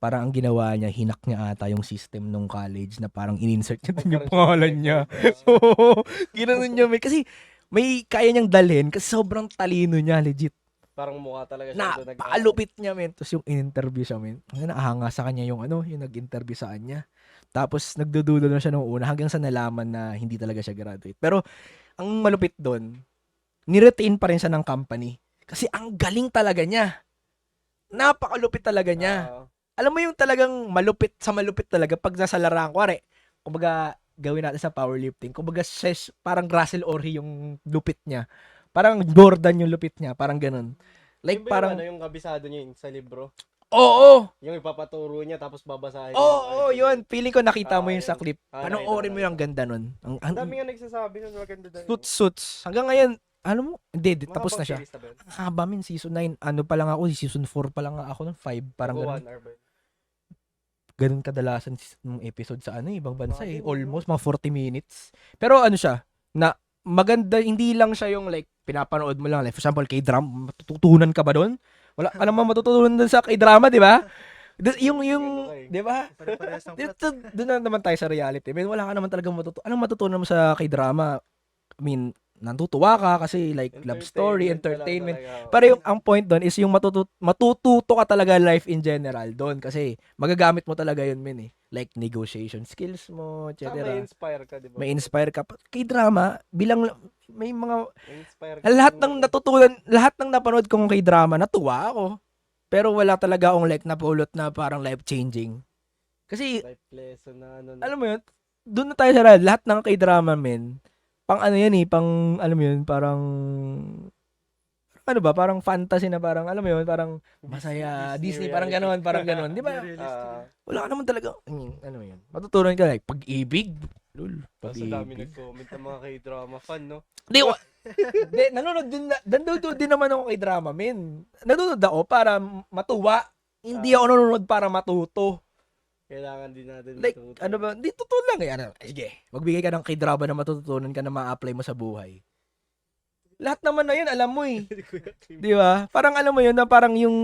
Parang ang ginawa niya, hinak niya ata yung system nung college na parang in-insert niya din yung pangalan niya. Oo. Ginanon niya. Kasi may kaya niyang dalhin kasi sobrang talino niya, legit. Parang mukha talaga siya. Napalupit niya, men. Tapos yung in-interview siya, men. Ang naahanga sa kanya yung yung nag-interview sa kanya. Tapos nagdudulo na siya nung una hanggang sa nalaman na hindi talaga siya graduate. Pero ang malupit doon, niretain pa rin siya ng company. Kasi ang galing talaga niya. Napakalupit talaga niya. Alam mo yung talagang malupit talaga pag nasa larangan. Kuwari, kumbaga gawin natin sa powerlifting. Kumbaga parang Russell Orhi yung lupit niya. Parang Jordan yung lupit niya, parang ganun. Like yung parang yung kabisado niya yun sa libro. Oo. Yung ipapaturo niya tapos babasahin. Oo, yun. Feeling ko nakita mo yun sa clip. Panoorin mo yung ganda nun. Ang dami nga nagsasabi nun, maganda daw. Suits. Hanggang ngayon, ano mo? Hindi, tapos na siya. Ang haba min, season 9. Ano pa lang ako, season 4 pa lang ako ng 5. Parang ganun. Ganun kadalasan ng episode sa ibang bansa Almost mga 40 minutes. Pero ano siya, na maganda, hindi lang siya yung like, pinapanood mo lang. Like, for example, K-drama, matututunan ka ba doon? Wala ka naman matututunan doon sa K-drama, di ba? Yung, di ba? Doon na naman tayo sa reality. I mean, wala ka naman talagang matutunan. Anong matutunan mo sa K-drama? I mean, natutuwa ka kasi like love story, entertainment. Pero ang point doon is yung matututo ka talaga life in general doon kasi magagamit mo talaga yun, men. Like negotiation skills mo, etc. May inspire ka, di ba? May inspire ka. K-drama, bilang may mga lahat ng napanood kong K-drama, natuwa ako. Pero wala talaga akong like napulot na parang life-changing. Kasi life lesson na alam mo yun, doon na tayo sa lahat ng K-drama, men. Pang alam mo yun, parang parang fantasy na parang, alam mo yun, parang masaya, Disney parang gano'n, di ba? Wala ka naman talaga, ano yun, matutunan ka like, pag-ibig, pag-ibig. Sa dami nag-comment ng mga K-drama fan, no? Nanonood din naman ako K-drama, men. Nanonood ako para matuwa, hindi ako nanonood para matuto. Kailangan din natin like, matutunan. Di totoo lang sige, magbigay ka ng K-drama na matututunan ka na ma-apply mo sa buhay. Lahat naman na yun, alam mo Di ba? Parang alam mo yun na parang yung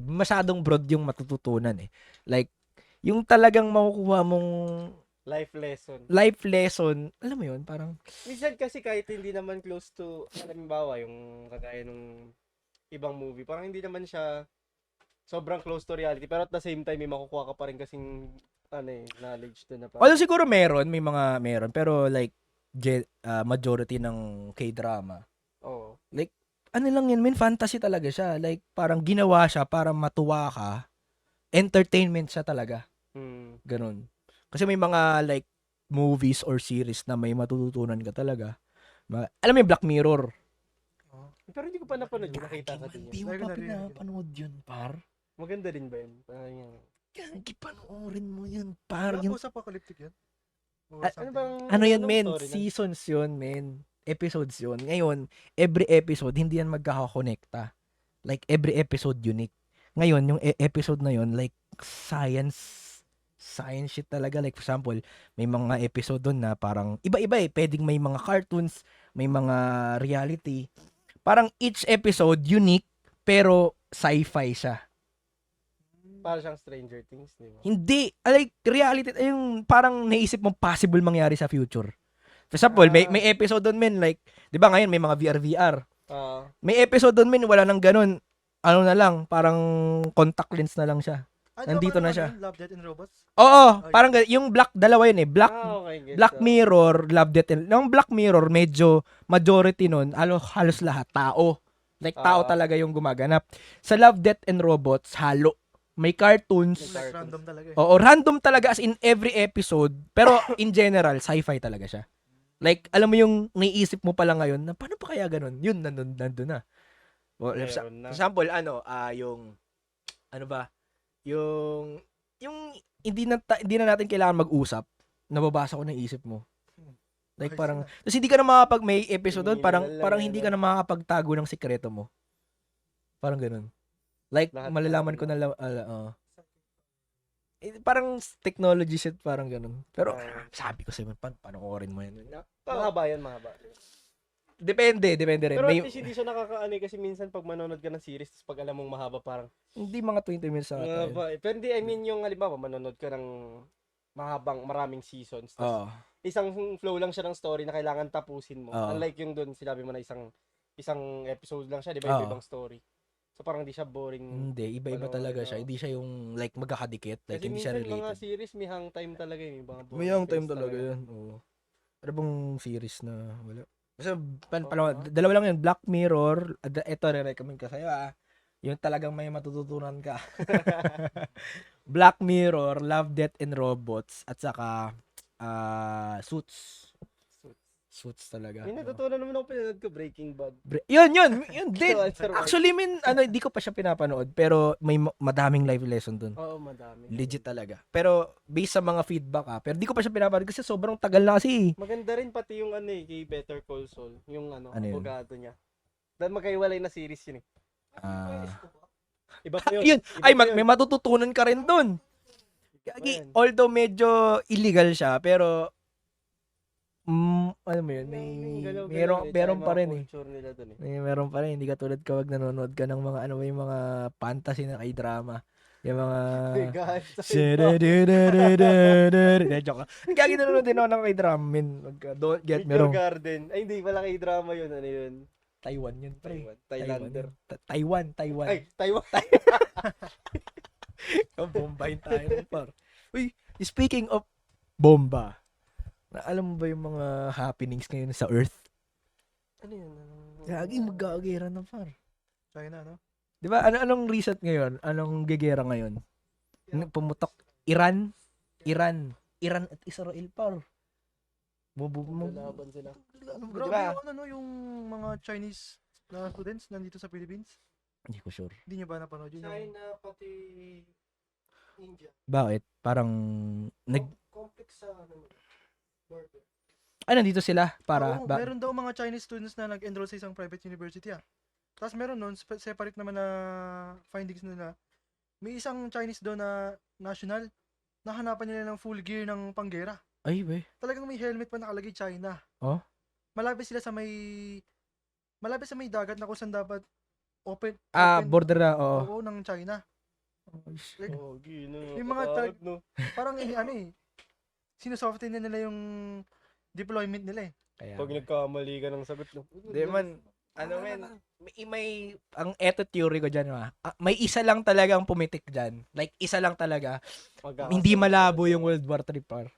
masyadong broad yung matututunan Like, yung talagang makukuha mong life lesson, alam mo yun, parang minsan kasi kahit hindi naman close to, halimbawa, yung kagaya nung ibang movie, parang hindi naman siya sobrang close to reality, pero at the same time may makukuha ka pa rin kasing knowledge doon na parang. Although siguro meron, pero like majority ng K-drama. Like ano lang yan, fantasy talaga siya. Like parang ginawa siya para matuwa ka. Entertainment siya talaga. Ganun. Kasi may mga like movies or series na may matututunan ka talaga. Alam mo yung Black Mirror? Pero hindi ko pa napanood yun. Nakita ka din yun. Hindi mo pa pinapanood yun, par. Maganda din ba yun? Gagi, panoorin mo yun, par. Post-apocalyptic yun? Ano yun, men? Seasons yun, men. Episodes yun. Ngayon, every episode, hindi yan magkakakonekta. Like, every episode unique. Ngayon, yung episode na yun, like, science shit talaga. Like, for example, may mga episode doon na parang, iba-iba Pwedeng may mga cartoons, may mga reality. Parang each episode, unique, pero sci-fi siya. Para siyang Stranger Things, di ba? Hindi. Like, reality, yung parang naisip mong possible mangyari sa future. For example, may episode doon, men, like, di ba ngayon may mga VR. May episode doon, men, wala nang ganun. ano na lang, parang contact lens na lang siya. Nandito na siya. Love, Death and Robots? Oo, parang yung Black, dalawa yun eh. Okay, gets Black ko. Mirror, Love, Death and... Yung Black Mirror, medyo majority nun, halos lahat, tao. Like, tao talaga yung gumaganap. Sa Love, Death and Robots, halo. May cartoons. Like random talaga eh. Oo, random talaga as in every episode. Pero in general, sci-fi talaga siya. Like, alam mo yung naiisip mo pa lang ngayon, na paano pa kaya ganun? Yun, nandun na. Well, for example, yung, ano ba, yung hindi na natin kailangan mag-usap, nababasa ko ng isip mo. Like parang, kasi hindi ka na may episode doon, parang hindi ka na makakapagtago ng sikreto mo. Parang ganun. Like, malalaman ko na, parang technology shit, parang ganun. Pero, sabi ko sa'yo, panoorin mo yan. Mahaba yan. Depende rin. Pero at least hindi siya nakakaano kasi minsan pag manonood ka ng series, tapos pag alam mong mahaba, parang hindi mga 20 minutes sa mahaba. Pero hindi, I mean yung halimbawa, manonood ka ng maraming seasons. Tapos isang flow lang siya ng story na kailangan tapusin mo. Unlike yung doon, sinabi mo na isang episode lang siya, di ba? Ibang story. So parang hindi siya boring. Hindi, iba-iba talaga siya. Hindi siya yung like magkakadikit. Like, kasi hindi siya related. Mga series, may hang time talaga yun. May hang time talaga yan. Oo. Ano bang series na wala? Kasi, dalawa lang yun. Black Mirror. Ito, re-recommend ko sa'yo yung talagang may matututunan ka. Black Mirror, Love, Death and Robots, at saka Suits. Suits talaga. May natutunan naman ako pinanood ko, Breaking Bad. Yun din. Actually, hindi ko pa siya pinapanood, pero may madaming life lesson dun. Oo, madami. Legit talaga. Pero, based sa mga feedback pero di ko pa siya pinapanood kasi sobrang tagal na kasi. Maganda rin pati yung kay Better Call Saul, yung abogado niya. Dahil magkaiwalay na series yun eh. Iba pa yun. Yun. Ay, may matututunan ka rin dun. Although medyo illegal siya, pero ano mo yun, meron pa rin eh. Meron pa rin, hindi ka tulad kapag nanonood ka ng mga yung mga fantasy na drama. Yung mga joke. Kaya nanonood din ako ng drama, don't get me wrong. Garden. Ay, hindi pala drama yun. Ano yun? Taiwan yun, pre. Thailander. Taiwan. Ay, Taiwan. Bombahin tayo, par. Uy, speaking of bomba, alam mo ba yung mga happenings ngayon sa Earth? Ano yun? Gaging mag-aagera na, par. China, no? Di ba? Anong reset ngayon? Anong gegera ngayon? Pumutok. Iran at Israel, par. Laban sila. Grabe yung mga Chinese na students nandito sa Philippines? Hindi ko sure. Hindi nyo ba napanood yun? China, pati India. Bakit? Parang complex sa border. nandito sila para meron daw mga Chinese students na nag-enroll sa isang private university Tapos meron nun, separate naman na findings nila. May isang Chinese daw na national, nahanapan nila ng full gear ng panggera. Ay, we. Talagang may helmet pa nakalagay China. Oh? Malapit sa may dagat na kung saan dapat open border na, oo. ng China. Like, gino. Yung mga parang sinusoften na nila yung deployment nila eh. Kaya, pag nagkamali ka ng sagot, no? Di man, may ang eto theory ko dyan, may isa lang talagang pumitik dyan. Like, isa lang talaga. Hindi malabo yung World War III, par.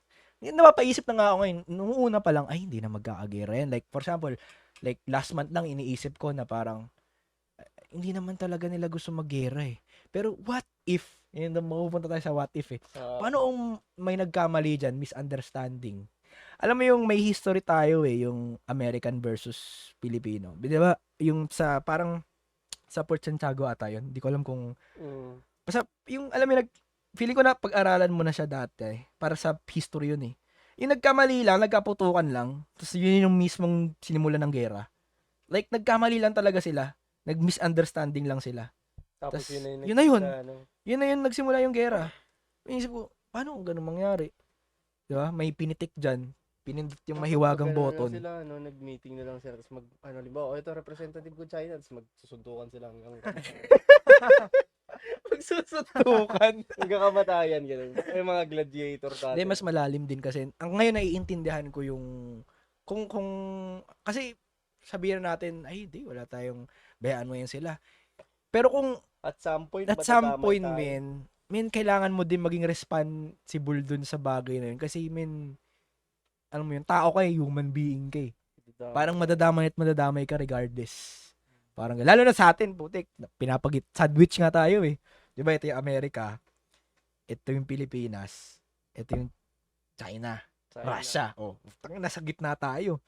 Napapaisip na nga ako ngayon, nung una pa lang, ay, hindi na magkakagera yan. Like, for example, like, last month lang, iniisip ko na parang, hindi naman talaga nila gusto maggera eh. Pero, what if? Yun, mapupunta tayo sa what if eh. Paano kung may nagkamali dyan, misunderstanding? Alam mo yung may history tayo eh, yung American versus Filipino. Di ba? Yung parang, sa Port Santiago ata yun. Hindi ko alam kung, basta, yung, alam mo, feeling ko na pag-aralan mo na siya dati para sa history yun eh. Yung nagkamali lang, nagkaputukan lang, tapos yun yung mismong sinimulan ng gera. Like, nagkamali lang talaga sila. Nag-misunderstanding lang sila. Tapos yun na yun. Yun na yun, nagsimula yung gera. Inisip ko, paano kung ganun mangyari? Diba? May pinitik dyan. Pinindot yung mahiwagang button. Sila, nag-meeting na lang sila. Tapos halimbawa, ito representative ko China. Tapos magsusuntukan sila hanggang magsusuntukan. Hanggang kamatayan, gano'n. May mga gladiator dati. Hindi, mas malalim din kasi. Ang ngayon naiintindihan ko yung kung kasi sabihin natin, ay hindi, wala tayong bayaan mo yan sila. Pero kung At some point, at some madadamay point, tayo. men, kailangan mo din maging responsible dun sa bagay na yun. Kasi, men, alam mo yun, tao ka eh, human being ka eh. Parang madadamay ka regardless. Parang, lalo na sa atin, putik, sandwich nga tayo eh. Di ba, ito yung Amerika, ito yung Pilipinas, ito yung China. Russia. Oh, nasa gitna tayo.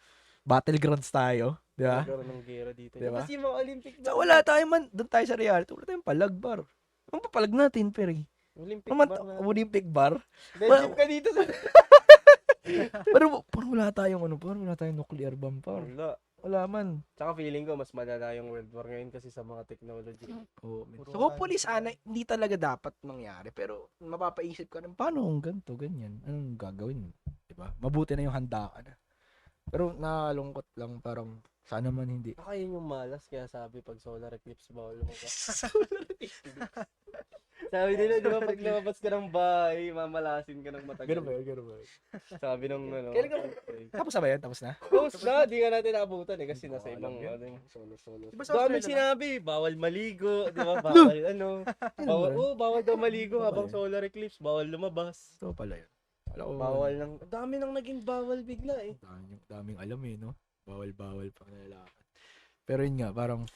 Battlegrounds tayo, di ba? Nagkaroon ng gera dito. Diba? Kasi yung mga Olympic So, wala tayo man, doon tayo sa reality. Wala tayong palagbar. Anong papalag natin, Peri? Olympic Naman, bar na. Olympic bar? Belgium ka dito sa... Parang wala tayong parang wala tayong nuclear bomb, par. Wala man. Tsaka feeling ko, mas malala yung World War ngayon kasi sa mga technology. Oh, so, hopefully, sana, hindi talaga dapat mangyari. Pero, mapapaisip ka rin, paano kung ganito, ganyan? Anong gagawin? Diba? Mabuti na yung handa ka na. Pero, nakalungkot lang, parang, sana man hindi. Baka yun yung malas, kaya sabi pag solar eclipse bawal lumabas. Sabi nila, di ba, pag lumabas ka ng bahay, mamalasin ka ng matagal. Ganun ba? Sabi nung ano. Kailan ka, tapos na ba yan? Tapos na? Close na, di ka natin naabutan eh, kasi nasa ibang solo. Diba sa Dami Australia sinabi, bawal maligo, di ba, bawal bawal daw maligo Bawal habang yun. solar eclipse, bawal lumabas. So pala yun. Bawal lang, dami nang naging bawal bigla eh. Daming alam eh, no? Bawal pa nalalaman. Pero yun nga, parang,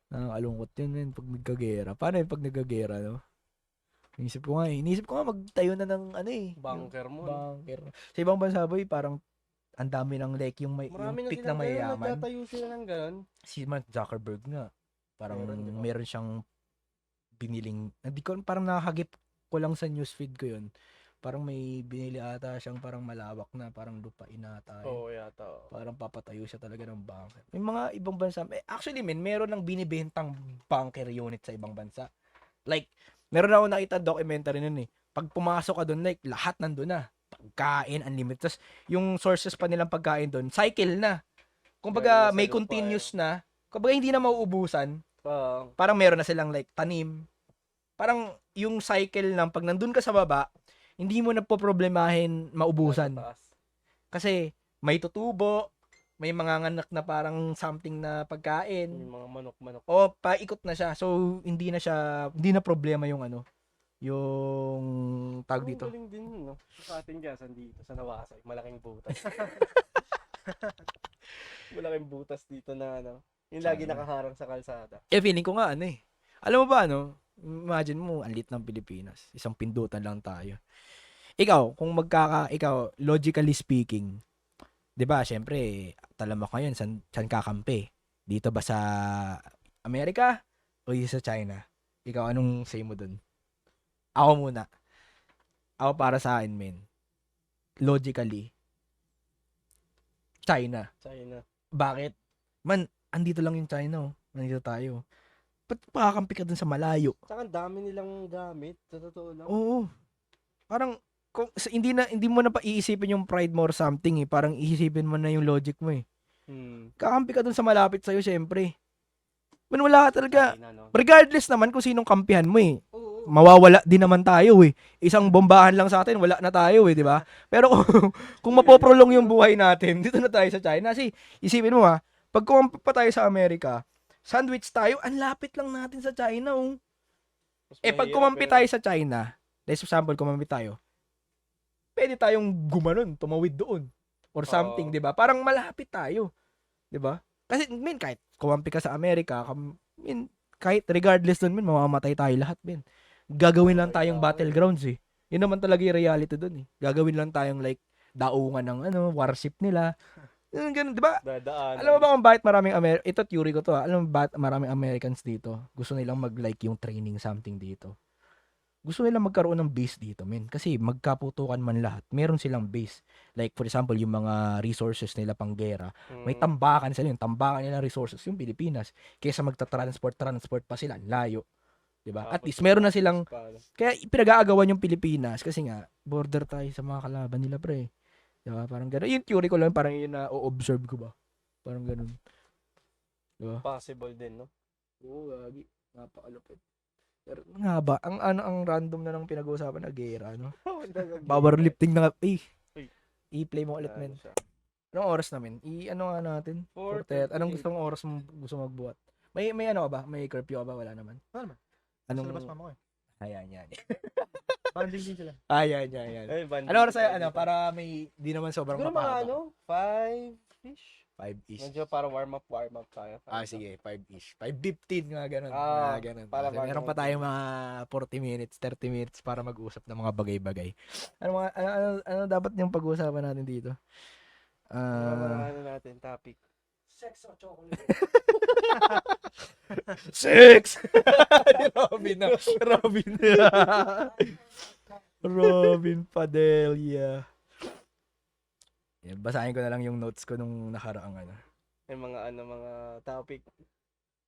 nakakalungkot yun men pag nagkagera. Paano yun pag nagkagera, no? Iniisip ko nga magtayo na ng Bunker mo. bunker. Sa ibang bansa boy, parang ang dami ng like yung Marami na pick silang na mayayaman. nagtatayo sila ng ganun. Si Mark Zuckerberg nga. Parang Meron, di ba? meron siyang biniling, hindi ko parang nakakagip ko lang sa newsfeed ko yun. Parang may binili ata siyang parang malawak na parang lupain ata. Oo, yata. Parang papatayo siya talaga ng bunker. May mga ibang bansa, actually meron ng binibentang bunker unit sa ibang bansa. Like, meron ako nakita documentary nun eh. Pag pumasok ka doon, like, lahat nandun na. Pagkain, unlimited. Tapos, yung sources pa nilang pagkain doon, cycle na. Kumbaga, Meron na sa may lupa, continuous na. Kumbaga, hindi na mauubusan. Oo. Parang meron na silang like tanim. Parang yung cycle ng pag nandun ka sa baba, hindi mo na po problemahin maubusan. Nasa taas. Kasi may tutubo, may mga nganak na parang something na pagkain. Yung mga manok-manok. O paikot na siya. So hindi na problema yung yung tawag dito. Ang galing din, no? Sa atin dyan, dito, sa Nawasay, malaking butas. Malaking butas dito na, yung lagi nakaharang sa kalsada. Feeling ko nga Alam mo ba imagine mo, ang lit ng Pilipinas. Isang pindutan lang tayo. Ikaw, kung ikaw, logically speaking, 'di ba? Syempre, talamak ka 'yun, san kakampi? Dito ba sa Amerika o sa China? Ikaw, anong say mo dun? Ako muna. Ako para sa akin, men. Logically, China. Bakit? Man, andito lang yung China, Nandito tayo. Ba't makakampi ka dun sa malayo? Tsaka ang dami nilang gamit, sa totoo lang. Oo. Parang, hindi mo na pa iisipin yung pride mo or something eh. Parang iisipin mo na yung logic mo eh. Kakampi ka dun sa malapit sa'yo, syempre. Man, wala ka talaga. China, no? Regardless naman kung sinong kampihan mo eh. Oo. Mawawala din naman tayo eh. Isang bombahan lang sa atin, wala na tayo eh, di ba? Pero kung mapoprolong yung buhay natin, dito na tayo sa China. Kasi, isipin mo pag kumampi pa tayo sa Amerika, sandwich tayo, ang lapit lang natin sa China Mas pag mahirap, kumampi tayo sa China, let's example, kumampi tayo, pwede tayong gumanon, tumawid doon. Or something, Oo. di ba? Parang malapit tayo. Di ba? Kasi, kahit kumampi ka sa Amerika, kahit regardless doon, mamamatay tayo lahat, Gagawin lang tayong battlegrounds, eh. Yun naman talaga yung reality doon, eh. Gagawin lang tayong, like, daungan ng, warship nila. Ganun, di ba? Dadaanan. Alam mo ba kung bakit maraming ito theory ko to alam mo bakit maraming Americans dito gusto nilang mag-like yung training something dito, gusto nilang magkaroon ng base dito kasi magkaputukan man lahat meron silang base, like for example yung mga resources nila pang gera, may tambakan sila, yung tambakan nila resources yung Pilipinas, kaysa magta-transport pa sila layo, di ba? At least meron na silang, kaya pinag-aagawan yung Pilipinas kasi nga border tayo sa mga kalaban nila, pre. Diba? Parang gano'n. Yung theory ko lang, parang yun na o-observe ko ba? Parang gano'n. Diba? Possible din, no? Oo, gagi. Napakalupit. Pero nga ba, ang random na ng pinag-uusapan na gera, no? Powerlifting na nga. I-play mo ulit, men. Anong oras namin? Ano nga natin? 4:30. Anong gusto mong oras mo gusto magbuhat? May ano ka ba? May curfew ka ba? Wala naman. Wala naman. Anong... Sa labas mama ko eh. Ayan. Banding din sila. Ayan. Ay, banding Ano oras sa'yo? tayo Ano? dito. Para may... Di naman sobrang Siguro mga mapahaba. 5-ish. 5-ish. Medyo para warm up tayo. Sige. 5-ish. 5:15 nga ganun. Ganun. Para Kasi meron pa tayong mga 40 minutes, 30 minutes para mag-usap ng mga bagay-bagay. Ano dapat yung pag-uusapan natin dito? Ano natin, topic. Sex o chocolate? Sex! Robin Padilla. Yan, basahin ko na lang yung notes ko nung nakaraang ano. May mga topic.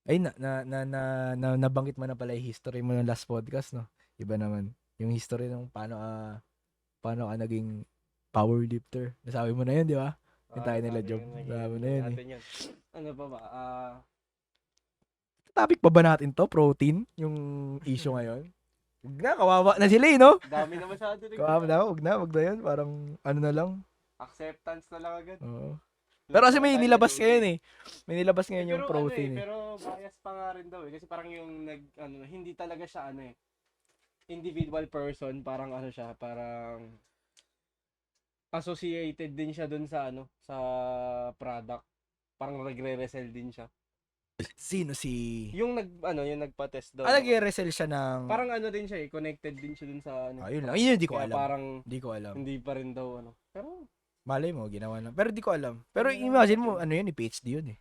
Ay, nabanggit mo na pala yung history mo ng last podcast, no? Iba naman. Yung history ng paano ka naging powerlifter. Nasabi mo na yun, di ba? Yung tayo nila job. Nasabi na yun eh. Ano pa ba? Topic pa ba natin to? Protein? Yung issue ngayon? Huwag na, kawawa na sila eh, no? Dami na masyado. Kawawa na, wag na yun. Parang ano na lang. Acceptance na lang agad. Oo. Pero kasi may nilabas ngayon eh. May nilabas ngayon yung protein eh. Pero bias pa nga rin daw eh. Kasi parang yung hindi talaga siya individual person. Parang siya, parang associated din siya dun sa sa product. Parang nagre-resell din siya. Sino si... Yung nagpa-test daw. nagre-resell siya ng... Parang din siya eh. Connected din siya dun sa Yun lang. Yun hindi ko Kaya alam. parang Hindi ko alam. hindi pa rin daw Pero Malay mo, ginawa lang. Pero di ko alam. Pero imagine mo, ano yun, PhD yun eh.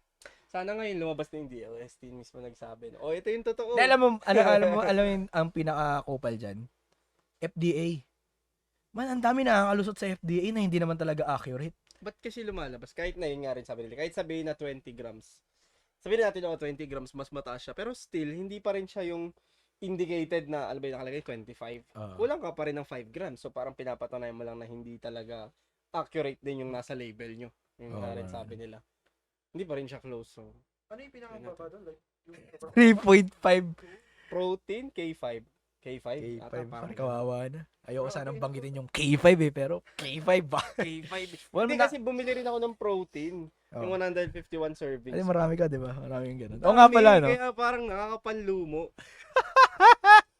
sana ngayon lumabas na yung DLST mismo nagsabi. Ito yung totoo. Alam mo, alam mo ang pinaka-kopal dyan? FDA. Man, ang dami nakakalusot sa FDA na hindi naman talaga accurate. Ba't kasi lumalabas? Kahit na yun nga rin sabi nila. Kahit sabihin na 20 grams. Sabihin natin 20 grams, mas mataas siya. Pero still, hindi pa rin siya yung indicated na, alam ba yung nakalagay, 25. Kulang ka pa rin ng 5 grams. So parang pinapatunayan mo lang na hindi talaga accurate din yung nasa label nyo. Yung nga rin sabi nila. Hindi pa rin siya close. So. Ano yung pinakababa doon? Like, 3.5. Protein, K5. K5? Parang kawawa na. Ayoko sanang banggitin yung K5 eh, pero K5 ba? K5. Hindi kasi bumili rin ako ng protein. Yung 151 servings. Ay, marami ka, di ba? Marami yung ganun. Oo nga pala, no? Kaya parang nakakapanlumo.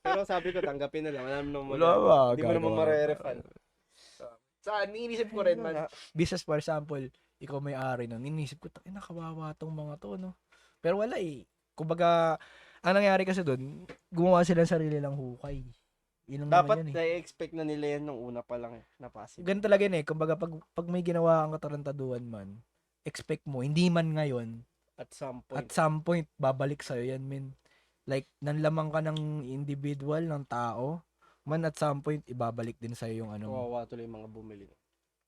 Pero sabi ko, tanggapin na lang. Wala ba? Hindi mo naman marerefund. Iniisip ko rin, man. Business, for example, ikaw may-ari nun. Iniisip ko, nakawawa tong mga to, no? Pero wala eh. Kumbaga, ang nangyari kasi doon, gumawa sila ng sarili lang hukay. Dapat na-expect na nila yan nung una pa lang eh, na possible. Ganun talaga yun eh. Kumbaga, pag may ginawa kang katarantaduhan man, expect mo, hindi man ngayon, at some point, babalik sa'yo yan, men. Like, nanlamang ka ng individual, ng tao, man at some point, ibabalik din sa'yo yung ano. Kawawa tuloy yung mga bumili.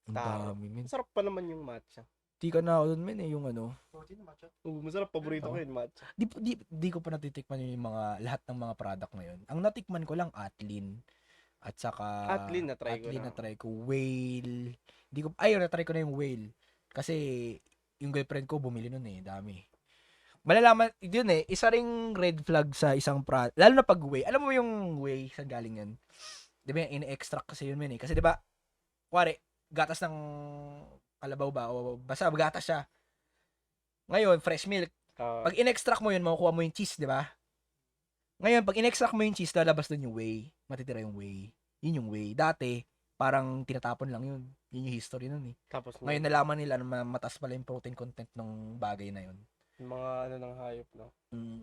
Ang dami, men. Masarap pa naman yung matcha. Di ka na ako dun, men, yung ano. protein matcha. Masarap, paborito ko yung matcha. Di ko pa natitikman yung lahat ng mga product na yun. Ang natikman ko lang, Atlin. At saka... Atlin, na-try ko. Whale. Na-try ko na yung Whale. Kasi, yung girlfriend ko, bumili nun eh. Dami. Malalaman, yun eh, isa ring red flag sa isang product. Lalo na pag whey. Alam mo yung whey, saan galing yan? Di ba yung in-extract kasi yun, men eh. Kasi di ba, kuwari, gatas ng kalabaw ba? O basta gatas siya. Ngayon, fresh milk. Pag in-extract mo yun, makukuha mo yung cheese, di ba? Ngayon, pag in-extract mo yung cheese, lalabas doon yung whey. Matitira yung whey. Yun yung whey. Dati, parang tinatapon lang yun. Yun yung history nun eh. Tapos ngayon, nalaman nila na mataas pala yung protein content ng bagay na yun. Yung mga ng hayop, no?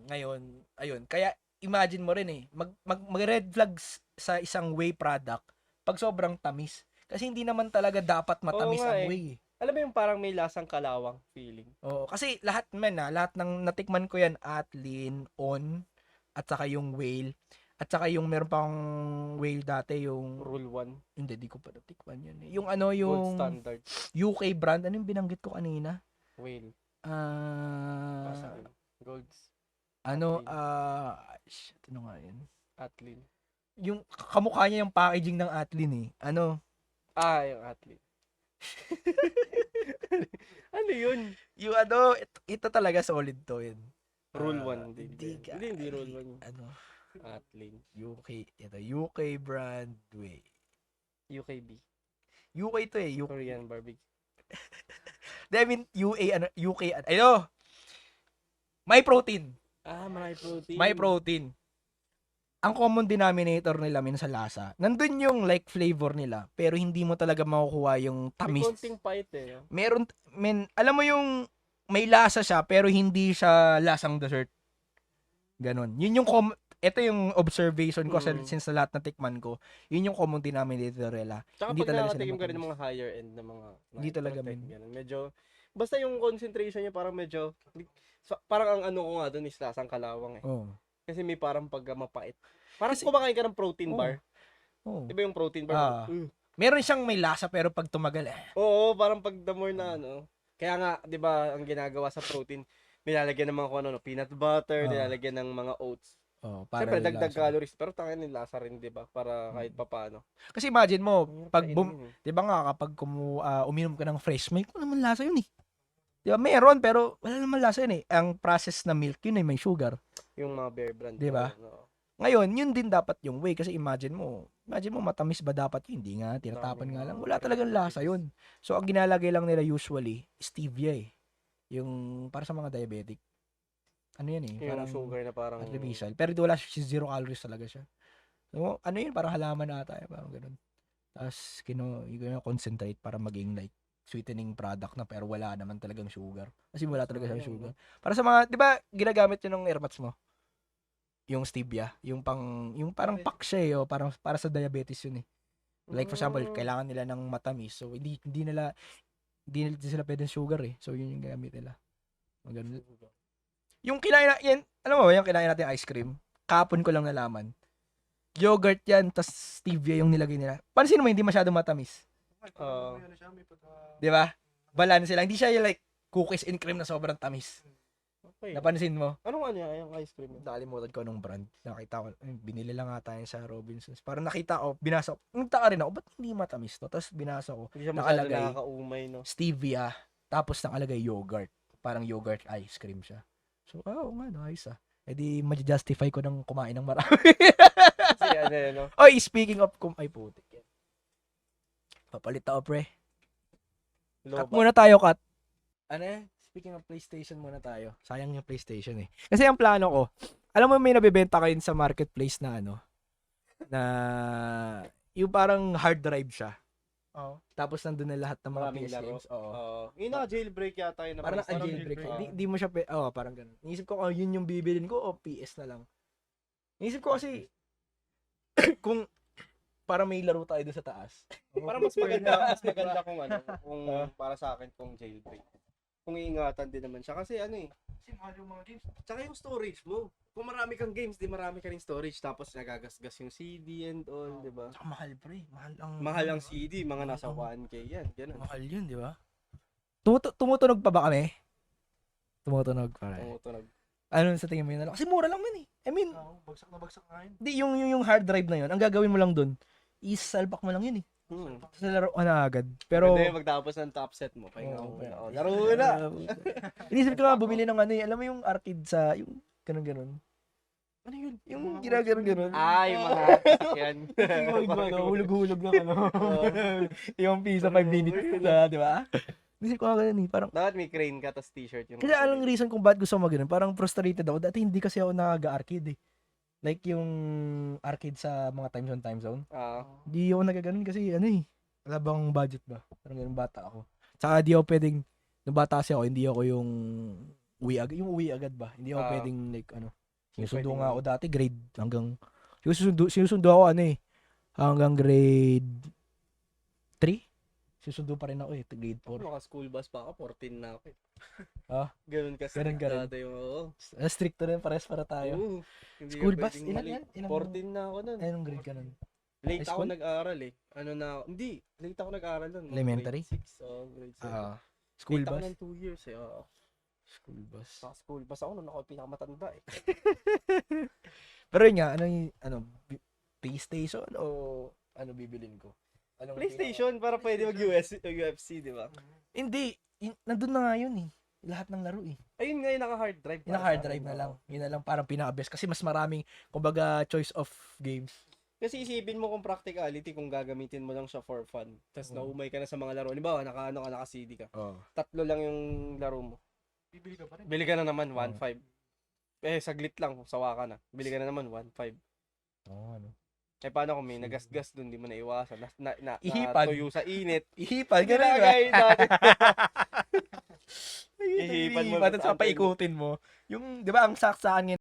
Ngayon, ayun. Kaya, imagine mo rin eh. Mag-red flags sa isang whey product pag sobrang tamis. Kasi hindi naman talaga dapat matamis ang whey eh. Alam mo yung parang may lasang kalawang feeling. Oo, kasi lahat ng natikman ko yan, Atlin, On, at saka yung Whale, at saka yung meron pang Whale dati, yung... Rule 1. Hindi, di ko pa natikman yun. Yung ano, yung... Gold standard. UK brand, ano yung binanggit ko kanina? Whale. Golds. Ano, shit, ano nga yun? Atlin. Yung kamukha niya yung packaging ng Atlin eh. Ano? Yung Atlin. Ano yun? Yung ano, ito talaga solid to yun. Rule 1. Hindi rule 1. Ano? Atlin. UK brand way. UKB. UK to eh. Korean barbecue. I mean, UK, May protein. My protein. My protein. Ang common denominator nila min sa lasa, nandun yung like flavor nila, pero hindi mo talaga makukuha yung May tamis. konting pait eh. Meron, alam mo yung may lasa siya, pero hindi siya lasang dessert. Ganon. Yun yung, ito yung observation ko since sa lahat na tikman ko, yun yung common denominator nila. Tsaka Hindi pag talaga nakatikim sila ka rin ng matamis. mga higher end na mga Hindi talaga, protect, men. ganun. Medyo, basta yung concentration niya parang medyo, parang ang ano ko nga doon is lasang kalawang eh. Oh. Kasi may parang pagka mapait. Parang kumakain ka ng protein bar. Oh. Diba yung protein bar? Meron siyang may lasa pero pag tumagal Oo, parang pag the more na ano. Kaya nga, 'di ba, ang ginagawa sa protein, nilalagyan ng mga kung ano, peanut butter, nilalagyan ng mga oats. para Siyempre, yung dagdag lasa. calories, pero tangin yung lasa rin, 'di ba? Para kahit papaano. Kasi imagine mo, pag Kainin yun eh. 'di ba nga kapag uminom ka ng fresh milk, wala naman lasa yun eh. 'Di ba? Meron pero wala naman lasa yun eh. Ang process na milk yun ay may sugar. Yung mga bear brand. 'Di ba? No. Ngayon, yun din dapat yung way kasi imagine mo matamis ba dapat yun? Hindi nga, tinatapan nga lang. Wala talagang lasa yun. So, ang ginalagay lang nila usually, stevia eh. Yung para sa mga diabetic. Ano yan eh? Yung Parang sugar na parang artificial. Pero di wala siya, 0 calories talaga siya. So, ano yun? Parang halaman ata. Parang ganun. Tapos, concentrate para maging like sweetening product na pero wala naman talagang sugar. Kasi wala talaga siyang sugar. Para sa mga, di ba, ginagamit yun ng airpods mo? Yung stevia, yung parang pack siya eh, parang para sa diabetes yun eh. Like for example, kailangan nila ng matamis. So hindi sila pwedeng sugar eh. So yun yung gamit nila. Maganda. Yung kinain yan, alam mo ba, yung kinain natin ice cream, kapon ko lang nalaman. Yogurt yan, tas stevia yung nilagay nila. Pansin mo, hindi masyadong matamis. Di ba? Balance sila. Hindi siya yung like cookies and cream na sobrang tamis. Okay. Napansin mo? Anong ano yung ice cream? Nakalimutan ko anong brand. Nakita ko, binili lang ata yun sa Robinsons. Parang nakita ko, binasa ko. Nagtaka rin ako, ba't hindi matamis to? Tapos binasa ko, Hindi siya nakalagay, nakakaumay, no? stevia, tapos nakalagay yogurt. Parang yogurt ice cream siya. So, nga, no, ayos ah. E di, ma-justify ko ng kumain ng marami. Kasi ano yun, no? Oy, speaking of, ay putik yan. Papalit ako, pre. Cut muna tayo, cut. Ano eh? Speaking of PlayStation muna tayo. Sayang yung PlayStation eh. Kasi ang plano ko, alam mo may nabebenta kayo sa marketplace na na yung parang hard drive siya. Oo. Tapos nandun na lahat ng mga Maraming PS laro. games. Oo. Yung naka-jailbreak yata yun. Parang jailbreak. Di mo siya, parang ganun. Inisip ko, yun yung bibilin ko o PS na lang. Inisip ko kasi, kung para may laro tayo doon sa taas. Parang mas maganda kung kung para sa akin kung jailbreak. Kung iingatan din naman siya kasi Kasi mahal yung mga games. tsaka yung storage mo. Kung marami kang games, di marami ka rin storage tapos nagagasgas yung CD and all, di ba? Saka mahal, pre. Mahal ang CD, mga nasa 1K yan, ganun. Mahal yun, di ba? Tumutunog pa ba kami? Tumutunog pa rin. Tumutunog. Ano sa tingin mo yun? Kasi mura lang man eh. I mean, Oo, bagsak na bagsak nga yun. di yung hard drive na yun, ang gagawin mo lang dun, is-salpak mo lang yun eh. Sa laro ka na agad. Pero, Pwede magtapos ng top set mo. Pahinga mo. Laro na! inisip ko nga bumili ng alam mo yung arcade sa, yung ganun-ganun. Ano yun? Yung ginaganon-ganon. Yung mga yan. Hulog-hulog na yung piso 5 minutes na, di ba? Inisip ko nga ganun eh. Parang, Dapat may crane ka tas t-shirt yung kasi anong reason kung bakit gusto mo ganun? Parang frustrated ako. Dati hindi kasi ako nag-arcade eh. Like yung arcade sa mga time zone. Hindi ako nagaganon kasi wala bang budget ba? Parang ganun bata ako. Tsaka di ako pwedeng, nung bata kasi ako, hindi ako yung uwi agad ba? Hindi ako pwedeng like sinusundo nga ako dati grade hanggang, sinusundo ako hanggang grade 3. Sinusundo pa rin ako grade 4. Naka-school bus pa ako, 14 na ako. Ganun kasi. Ganun. Dati yung Stricto rin, pares para tayo. School bus, ilan yan? 14 na ako nun. Anong grade ka nun? Late High ako school? nag-aaral hindi. Late ako nag-aaral nun. Elementary? Grade 6, grade 7. School late bus? ako ng 2 years School bus. Sa school bus ako nun ako pinakamatanda Pero yun nga, PlayStation o bibilin ko? PlayStation para pwede mag-UFC, di ba? Hindi, nandun na nga yun eh. Lahat ng laro eh. Ayun nga yung naka-hard drive. Yung hard drive na lang. Yun na lang parang pinaka-best. Kasi mas maraming, kumbaga, choice of games. Kasi isipin mo kung practicality kung gagamitin mo lang siya for fun. Tapos naumay ka na sa mga laro. Halimbawa, naka-CD ka. 3 lang yung laro mo. Bibili ka pa rin. Bili ka na naman, 1.5. saglit lang, sawa ka na. Bili ka na naman, 1.5. Oo, ano. Paano kung may nagasgas dun, di mo na iwasan. Ihipad. Tuyo sa init. Ihipad, gano'n ba? Ginagay natin. Ihipad mo. mo. Tapos papaikutin mo. Yung, di ba, ang saksakan